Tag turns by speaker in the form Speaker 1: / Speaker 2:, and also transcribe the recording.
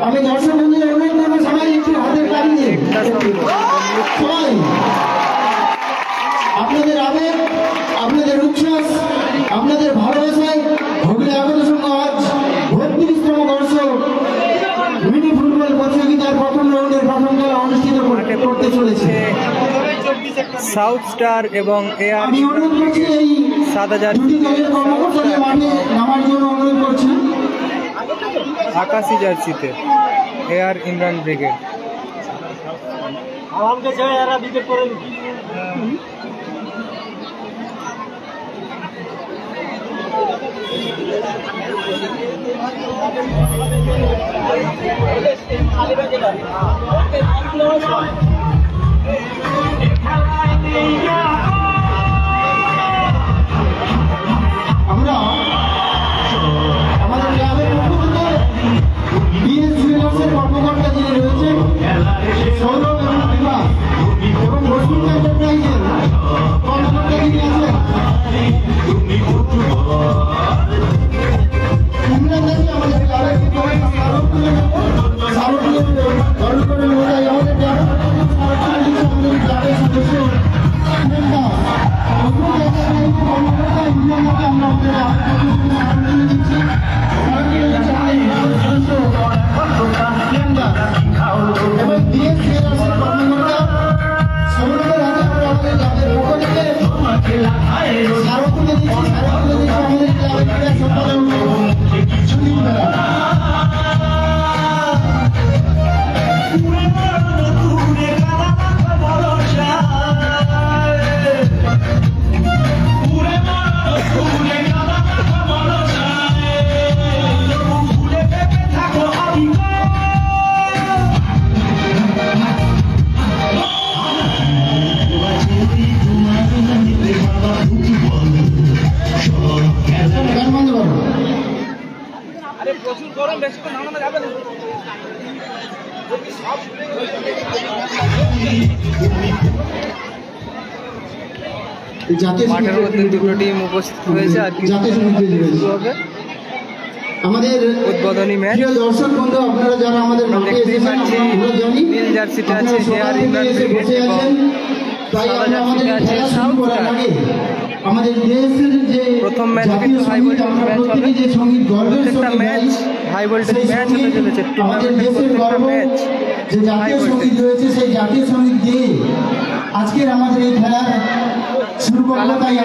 Speaker 1: আমি দর্শক বন্ধুদের অনুরোধ করবো সবাই একটু হাতের তালি দিয়ে সবাই আপনাদের আবেগ, আপনাদের উচ্ছ্বাস, আপনাদের ভালোবাসায় হুগলি আগত সংঘ আজ 32তম বর্ষ মিনি ফুটবল প্রতিযোগিতার প্রথম রাউন্ডের প্রথম খেলা অনুষ্ঠিত করতে চলেছে।
Speaker 2: সাউথ স্টার এবং এআর
Speaker 1: আমি অনুরোধ করছি এই
Speaker 2: 7000
Speaker 1: দুটি দলের কর্মকর্তাদের মাঠে নামার জন্য অনুরোধ করছি।
Speaker 2: আকাশি জার্সিতে এআর ইমরান ব্রিগেড।
Speaker 3: আমাকে চাই এরা বিকেট করে
Speaker 1: আমরা আমাদের ক্লাবের পক্ষ থেকে বিএস জুয়েলার্সের কর্মকর্তা যিনি রয়েছেন সৌরভ এবং বিভাস এবং বসুন্ধরা এন্টারপ্রাইজের কর্মকর্তা যিনি আছেন ইমরানদাকে আমাদের ক্লাবের আমাদের ক্লাবের সদস্য এবং বিএস জুয়েলার্সের কর্মকর্তা সৌরভের হাতে আমরা আমাদের ক্লাবের পক্ষ থেকে স্মারক তুলে দিচ্ছি। স্মারক তুলে দিচ্ছি আমাদের ক্লাবের ক্রীড়া সম্পাদক সুনীল বেলা।
Speaker 2: মাঠের মধ্যে দুটো টিম উপস্থিত হয়েছে আর
Speaker 1: আমাদের
Speaker 2: উদ্বোধনী ম্যাচ।
Speaker 1: দর্শক বন্ধু আপনারা যারা আমাদের
Speaker 2: দেখতেই পাচ্ছি নীল জার্সিতে আছে এআর ইমরান ব্রিগেড এবং সাদা জার্সিতে আছে সাউথ স্টার।
Speaker 1: আমাদের দেশের যে
Speaker 2: প্রথম ম্যাচ কিন্তু হাই ভোল্টেজ ম্যাচ হবে। প্রত্যেকটা ম্যাচ হাই ভোল্টেজ ম্যাচ হতে চলেছে। টুর্নামেন্টের প্রত্যেকটা ম্যাচ
Speaker 1: যে জাতীয় সঙ্গীত রয়েছে সেই জাতীয় সঙ্গীত দিয়ে আজকের আমাদের এই খেলার শুরু করবো। তাই